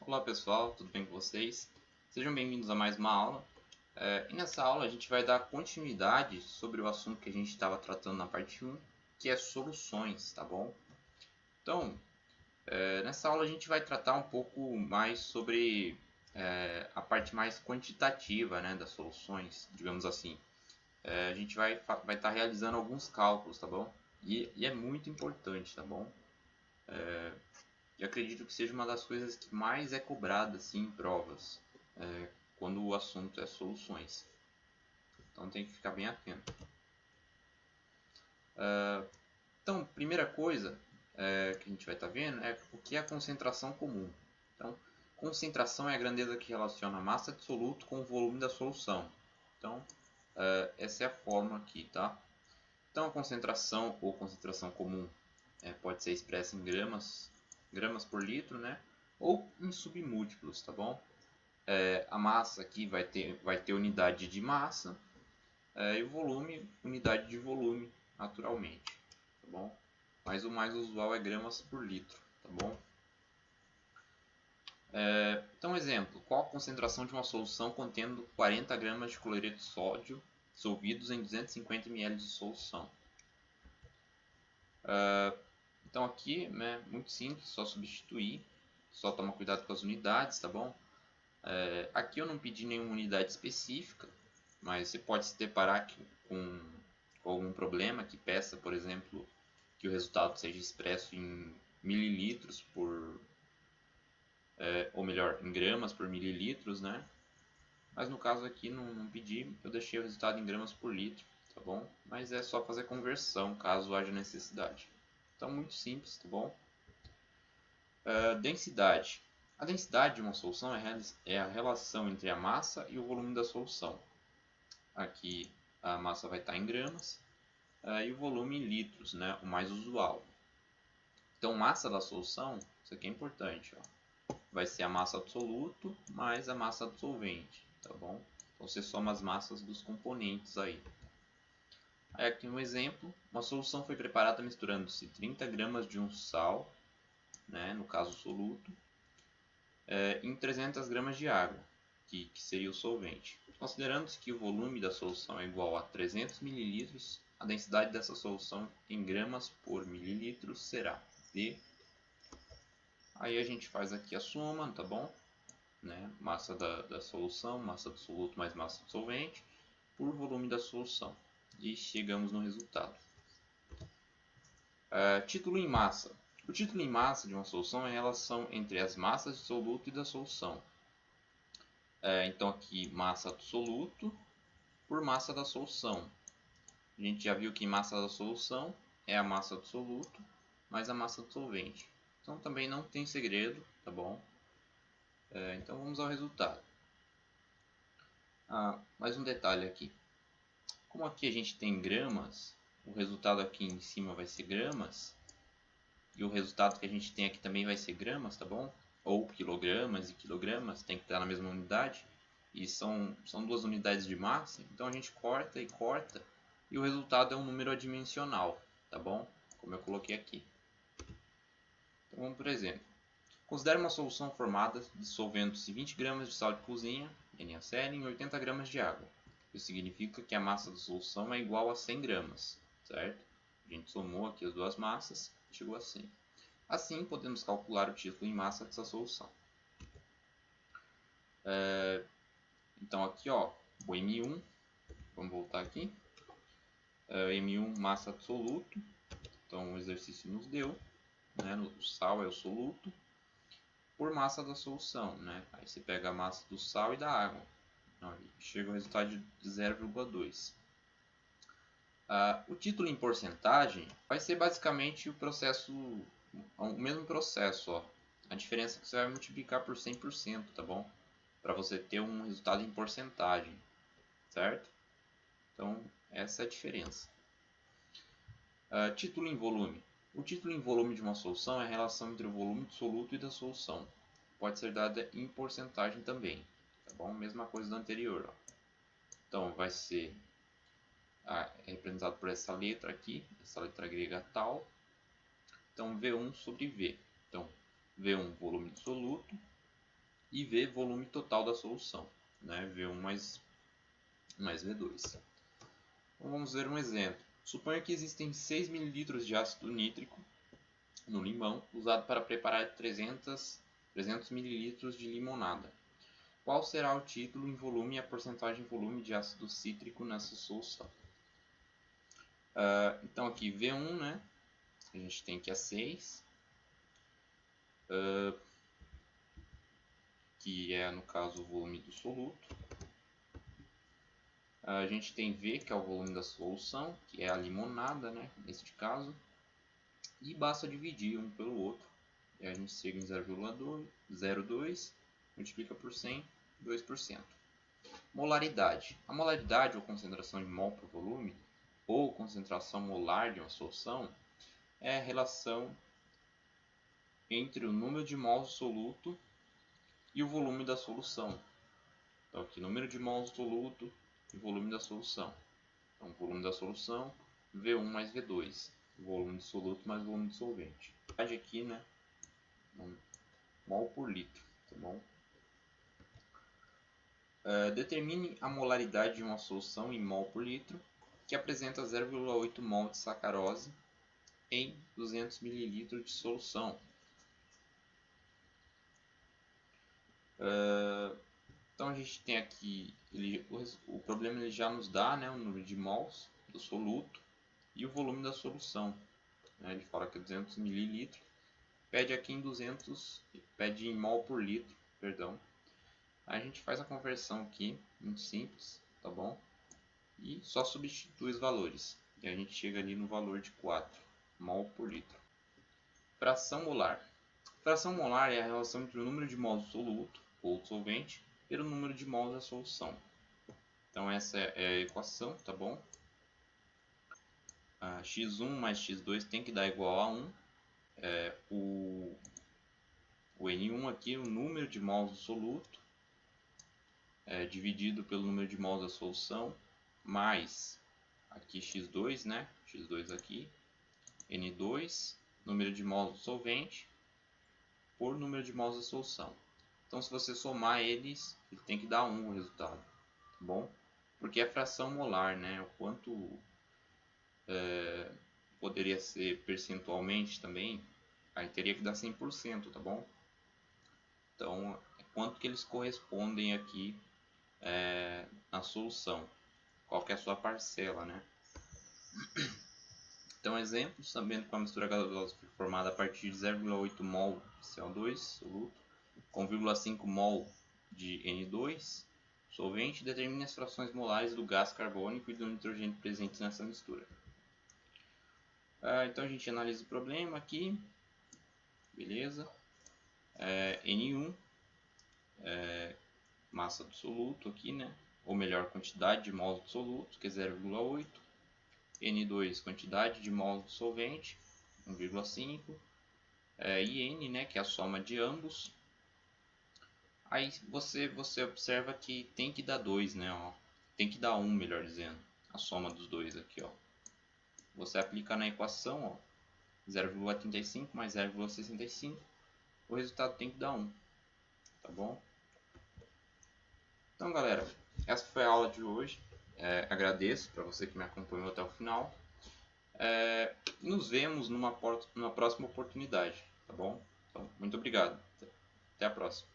Olá pessoal, tudo bem com vocês? Sejam bem-vindos a mais uma aula. E nessa aula a gente vai dar continuidade sobre o assunto que a gente estava tratando na parte 1, que é soluções, tá bom? Então, nessa aula a gente vai tratar um pouco mais sobre a parte mais quantitativa, né, das soluções, digamos assim. A gente vai estar realizando alguns cálculos, tá bom? E é muito importante, tá bom? E acredito que seja uma das coisas que mais é cobrada assim, em provas, quando o assunto é soluções. Então tem que ficar bem atento. Então, primeira coisa que a gente vai estar vendo é o que é a concentração comum. Então, concentração é a grandeza que relaciona a massa absoluta com o volume da solução. Então, essa é a fórmula aqui, tá? Então, a concentração ou concentração comum pode ser expressa em gramas por litro, né? Ou em submúltiplos, tá bom? A massa aqui vai ter unidade de massa e o volume, unidade de volume, naturalmente, tá bom? Mas o mais usual é gramas por litro, tá bom? Então, exemplo, qual a concentração de uma solução contendo 40 gramas de cloreto de sódio dissolvidos em 250 ml de solução? Então aqui, né, muito simples, só substituir, só tomar cuidado com as unidades, tá bom? Aqui eu não pedi nenhuma unidade específica, mas você pode se deparar com algum problema que peça, por exemplo, que o resultado seja expresso em mililitros por, ou melhor, em gramas por mililitros, né? Mas no caso aqui não pedi, eu deixei o resultado em gramas por litro, tá bom? Mas é só fazer conversão caso haja necessidade. Então muito simples, tá bom? Densidade. A densidade de uma solução é a relação entre a massa e o volume da solução. Aqui a massa vai estar em gramas e o volume em litros, né, o mais usual. Então, massa da solução, isso aqui é importante, ó, vai ser a massa absoluta mais a massa do solvente, tá bom? Então, você soma as massas dos componentes aí. Aí aqui um exemplo, uma solução foi preparada misturando-se 30 gramas de um sal, né, no caso soluto, em 300 gramas de água, que seria o solvente. Considerando-se que o volume da solução é igual a 300 ml, a densidade dessa solução em gramas por mililitro será D. Aí a gente faz aqui a soma, tá bom? Né? Massa da solução, massa do soluto mais massa do solvente, por volume da solução. E chegamos no resultado. Título em massa. O título em massa de uma solução é a relação entre as massas de soluto e da solução. Então aqui massa do soluto por massa da solução. A gente já viu que massa da solução é a massa do soluto mais a massa do solvente. Então também não tem segredo, tá bom? Então vamos ao resultado. Mais um detalhe aqui. Como aqui a gente tem gramas, o resultado aqui em cima vai ser gramas. E o resultado que a gente tem aqui também vai ser gramas, tá bom? Ou quilogramas e quilogramas, tem que estar na mesma unidade. E são duas unidades de massa, então a gente corta e corta. E o resultado é um número adimensional, tá bom? Como eu coloquei aqui. Então vamos por exemplo. Considere uma solução formada dissolvendo-se 20 gramas de sal de cozinha, NaCl, em 80 gramas de água. Isso significa que a massa da solução é igual a 100 gramas, certo? A gente somou aqui as duas massas, chegou a 100. Assim, podemos calcular o título em massa dessa solução. Então aqui, ó, o M1, vamos voltar aqui. M1 massa absoluto, então o exercício nos deu, né? O sal é o soluto, por massa da solução, né? Aí você pega a massa do sal e da água, chega ao resultado de 0,2. O título em porcentagem vai ser basicamente o mesmo processo, ó. A diferença é que você vai multiplicar por 100%, tá bom? Para você ter um resultado em porcentagem, certo? Então, essa é a diferença. Título em volume. O título em volume de uma solução é a relação entre o volume do soluto e da solução. Pode ser dada em porcentagem também, tá bom? Mesma coisa do anterior, ó. Então, vai ser representado por essa letra aqui, essa letra grega tal. Então, V1 sobre V. Então, V1 volume do soluto e V volume total da solução, né? V1 mais V2. Então, vamos ver um exemplo. Suponha que existem 6 ml de ácido nítrico no limão, usado para preparar 300 ml de limonada. Qual será o título em volume e a porcentagem em volume de ácido cítrico nessa solução? Então aqui V1, né? A gente tem que é 6, que é no caso o volume do soluto. A gente tem V, que é o volume da solução, que é a limonada, né? Neste caso. E basta dividir um pelo outro. E a gente chega em 0,02, multiplica por 100, 2%. Molaridade. A molaridade, ou concentração em mol por volume, ou concentração molar de uma solução, é a relação entre o número de mols do soluto e o volume da solução. Então aqui, número de mols do soluto e volume da solução. Então, volume da solução, V1 mais V2. Volume do soluto mais volume do solvente. Aqui, né? Mol por litro, tá bom? Determine a molaridade de uma solução em mol por litro, que apresenta 0,8 mol de sacarose em 200 ml de solução. Então a gente tem aqui, o problema ele já nos dá, né, o número de mols do soluto e o volume da solução. Ele fala que é 200 ml, pede aqui em 200, pede em mol por litro, perdão. A gente faz a conversão aqui, muito simples, tá bom? E só substitui os valores. E a gente chega ali no valor de 4 mol por litro. Fração molar. Fração molar é a relação entre o número de mols do soluto, ou do solvente, pelo número de mols da solução. Então essa é a equação, tá bom? x1 mais x2 tem que dar igual a 1. O N1 aqui, o número de mols do soluto, dividido pelo número de mols da solução, mais aqui x2, né? x2 aqui, N2, número de mols do solvente, por número de mols da solução. Então, se você somar eles, ele tem que dar 1 o resultado, tá bom? Porque é fração molar, né? O quanto poderia ser percentualmente também, aí teria que dar 100%, tá bom? Então, quanto que eles correspondem aqui na solução, qual que é a sua parcela, né? Então, exemplo, sabendo que a mistura gasosa foi formada a partir de 0,8 mol de CO2, soluto, com 0,5 mol de N2, solvente, determine as frações molares do gás carbônico e do nitrogênio presentes nessa mistura. Então a gente analisa o problema aqui, beleza? N1, massa do soluto aqui, né? Ou melhor, quantidade de mols do soluto, que é 0,8. N2, quantidade de mols do solvente, 1,5. E N, né, que é a soma de ambos. Aí você observa que tem que dar 2, né? Ó. Tem que dar 1, melhor dizendo. A soma dos dois aqui, ó. Você aplica na equação, ó, 0,35 mais 0,65. O resultado tem que dar 1. Tá bom? Então, galera, essa foi a aula de hoje. Agradeço para você que me acompanhou até o final. Nos vemos numa próxima oportunidade, tá bom? Então, muito obrigado. Até a próxima.